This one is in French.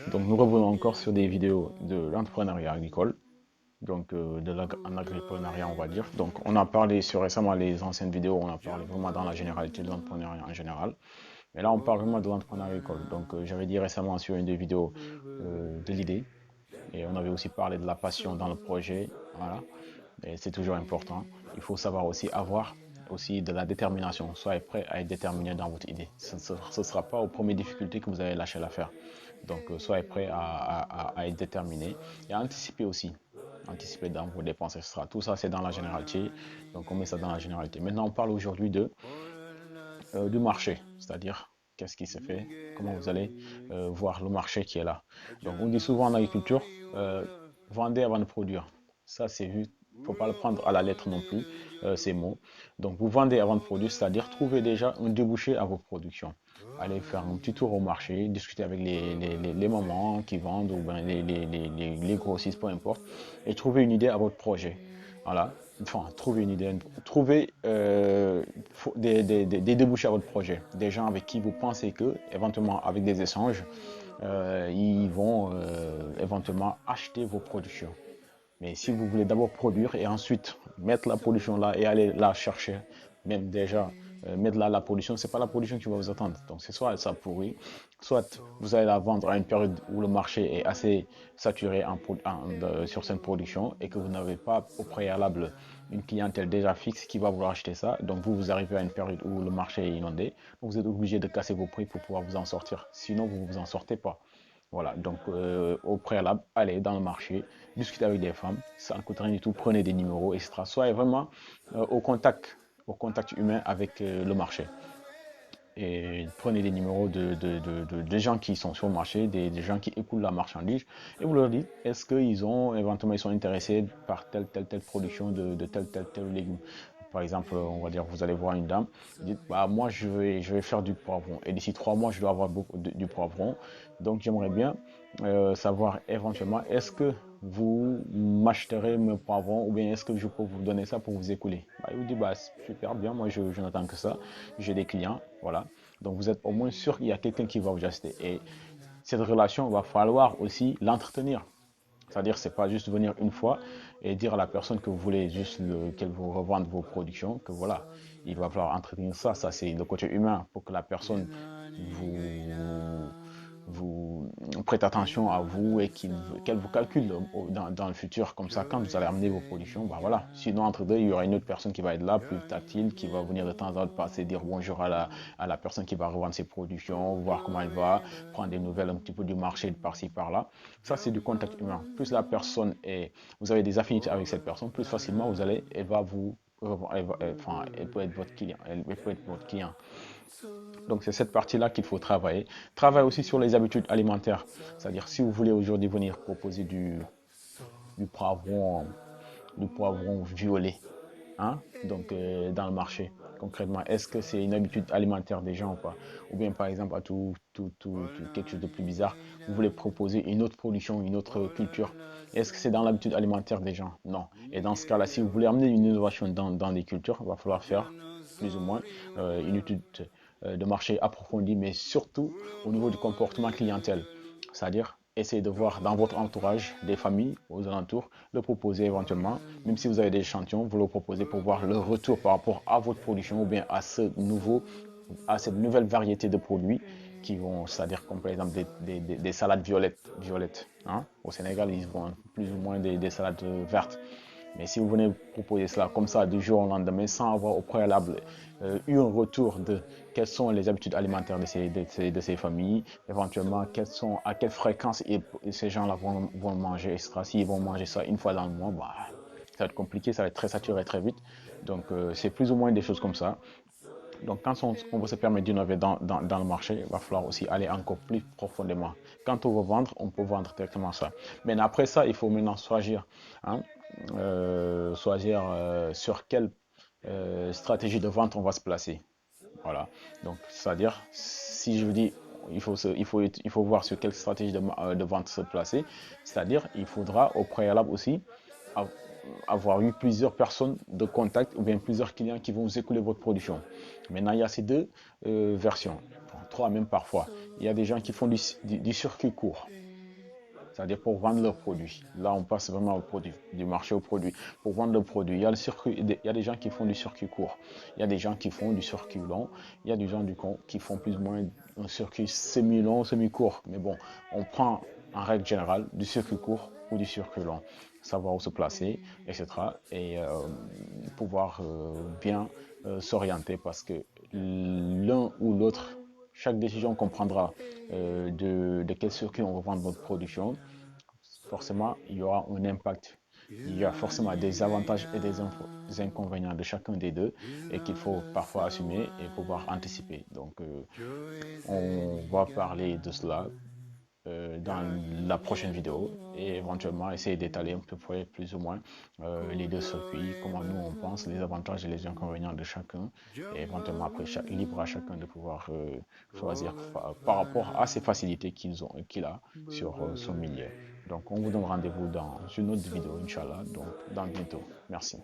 Donc nous revenons encore sur des vidéos de l'entrepreneuriat agricole, donc en agriprenariat on va dire. Donc on a parlé sur récemment les anciennes vidéos, on a parlé vraiment dans la généralité de l'entrepreneuriat en général. Mais là on parle vraiment de l'entrepreneuriat agricole. Donc j'avais dit récemment sur une des vidéos de l'idée et on avait aussi parlé de la passion dans le projet. Voilà. Et c'est toujours important. Il faut savoir aussi avoir aussi de la détermination. Soyez prêt à être déterminé dans votre idée. Ce ne sera pas aux premières difficultés que vous allez lâcher l'affaire. Donc, soyez prêt à être déterminé et à anticiper aussi. Anticiper dans vos dépenses, etc. Tout ça, c'est dans la généralité. Donc, on met ça dans la généralité. Maintenant, on parle aujourd'hui du marché, c'est-à-dire qu'est-ce qui se fait, comment vous allez voir le marché qui est là. Donc, on dit souvent en agriculture, vendez avant de produire. Ça, c'est vu. Il ne faut pas le prendre à la lettre non plus, ces mots. Donc, vous vendez avant de produire, c'est-à-dire trouver déjà un débouché à vos productions. Allez faire un petit tour au marché, discuter avec les mamans qui vendent ou bien les grossistes, peu importe, et trouver une idée à votre projet. Voilà. Enfin, trouver une idée, trouver des débouchés à votre projet, des gens avec qui vous pensez que, éventuellement avec des échanges, ils vont éventuellement acheter vos productions. Mais si vous voulez d'abord produire et ensuite mettre la pollution là et aller la chercher, même déjà mettre là la pollution, c'est pas la pollution qui va vous attendre. Donc c'est soit ça pourrit, soit vous allez la vendre à une période où le marché est assez saturé sur cette production et que vous n'avez pas au préalable une clientèle déjà fixe qui va vouloir acheter ça. Donc vous arrivez à une période où le marché est inondé, donc vous êtes obligé de casser vos prix pour pouvoir vous en sortir. Sinon vous ne vous en sortez pas. Voilà, donc au préalable, allez dans le marché, discutez avec des femmes, ça ne coûte rien du tout, prenez des numéros, etc. Soyez vraiment au contact humain avec le marché. Et prenez des numéros des gens qui sont sur le marché, des gens qui écoulent la marchandise, et vous leur dites, est-ce qu'ils ont, éventuellement, ils sont intéressés par telle production de tel légume. Par exemple, on va dire, vous allez voir une dame, vous dites, bah, moi, je vais faire du poivron, et d'ici 3 mois, je dois avoir du poivron, donc j'aimerais bien savoir éventuellement, est-ce que vous m'achèterez mes poivrons, ou bien est-ce que je peux vous donner ça pour vous écouler. Bah, il vous dit, bah, super bien, moi, je n'attends que ça, j'ai des clients, voilà. Donc vous êtes au moins sûr qu'il y a quelqu'un qui va vous acheter. Et cette relation, il va falloir aussi l'entretenir. C'est-à-dire, c'est pas juste venir une fois et dire à la personne que vous voulez juste qu'elle vous revende vos productions, que voilà, il va falloir entretenir ça. Ça, c'est le côté humain pour que la personne vous prête attention à vous et qu'elle vous calcule dans le futur. Comme ça, quand vous allez amener vos productions, bah voilà. Sinon, entre deux, il y aura une autre personne qui va être là, plus tactile, qui va venir de temps en temps passer, dire bonjour à la personne qui va revendre ses productions, voir comment elle va, prendre des nouvelles un petit peu du marché de par-ci, par-là. Ça, c'est du contact humain. Plus la personne est, vous avez des affinités avec cette personne, plus facilement vous allez, elle va vous, enfin, elle peut être votre client, elle peut être votre client. Donc c'est cette partie-là qu'il faut travailler. Travaille aussi sur les habitudes alimentaires. C'est-à-dire si vous voulez aujourd'hui venir proposer du poivron, du poivron violet, hein, donc dans le marché, concrètement, est-ce que c'est une habitude alimentaire des gens ou pas? Ou bien par exemple, à quelque chose de plus bizarre, vous voulez proposer une autre production, une autre culture. Est-ce que c'est dans l'habitude alimentaire des gens? Non. Et dans ce cas-là, si vous voulez amener une innovation dans les cultures, il va falloir faire plus ou moins une étude de marché approfondie, mais surtout au niveau du comportement clientèle. C'est-à-dire essayer de voir dans votre entourage des familles aux alentours, le proposer éventuellement, même si vous avez des échantillons, vous le proposez pour voir le retour par rapport à votre production ou bien à cette nouvelle variété de produits qui vont, c'est-à-dire comme par exemple des salades violettes. Hein. Au Sénégal, ils vont plus ou moins des salades vertes. Mais si vous venez proposer cela comme ça du jour au lendemain sans avoir au préalable eu un retour de quelles sont les habitudes alimentaires de ces familles, éventuellement à quelle fréquence ces gens-là vont manger, etc. S'ils vont manger ça une fois dans le mois, bah, ça va être compliqué, ça va être très saturé très vite. Donc c'est plus ou moins des choses comme ça. Donc, quand on veut se permettre d'innover dans le marché, il va falloir aussi aller encore plus profondément. Quand on veut vendre, on peut vendre directement ça. Mais après ça, il faut maintenant choisir, hein, choisir sur quelle stratégie de vente on va se placer. Voilà. Donc, c'est-à-dire, si je vous dis, il faut voir sur quelle stratégie de vente se placer, c'est-à-dire, il faudra au préalable aussi avoir eu plusieurs personnes de contact ou bien plusieurs clients qui vont vous écouler votre production. Maintenant, il y a ces deux versions, trois même parfois. Il y a des gens qui font du circuit court. c'est-à-dire pour vendre leurs produits. Là, on passe vraiment au produit, du marché au produit. Pour vendre le produit, il y a le circuit, il y a des gens qui font du circuit court, il y a des gens qui font du circuit long, il y a des gens qui font plus ou moins un circuit semi-long, semi-court. Mais bon, on prend en règle générale du circuit court ou du circuit long, savoir où se placer, etc. Et pouvoir bien s'orienter parce que l'un ou l'autre, chaque décision qu'on prendra de quel circuit on va vendre notre production, forcément, il y aura un impact. Il y a forcément des avantages et des inconvénients de chacun des deux et qu'il faut parfois assumer et pouvoir anticiper. Donc, on va parler de cela dans la prochaine vidéo et éventuellement essayer d'étaler un peu près plus ou moins les deux circuits, comment nous on pense, les avantages et les inconvénients de chacun et éventuellement après libre à chacun de pouvoir choisir par rapport à ces facilités qu'il a sur son milieu. Donc on vous donne rendez-vous dans une autre vidéo, Inch'Allah, donc dans bientôt. Merci.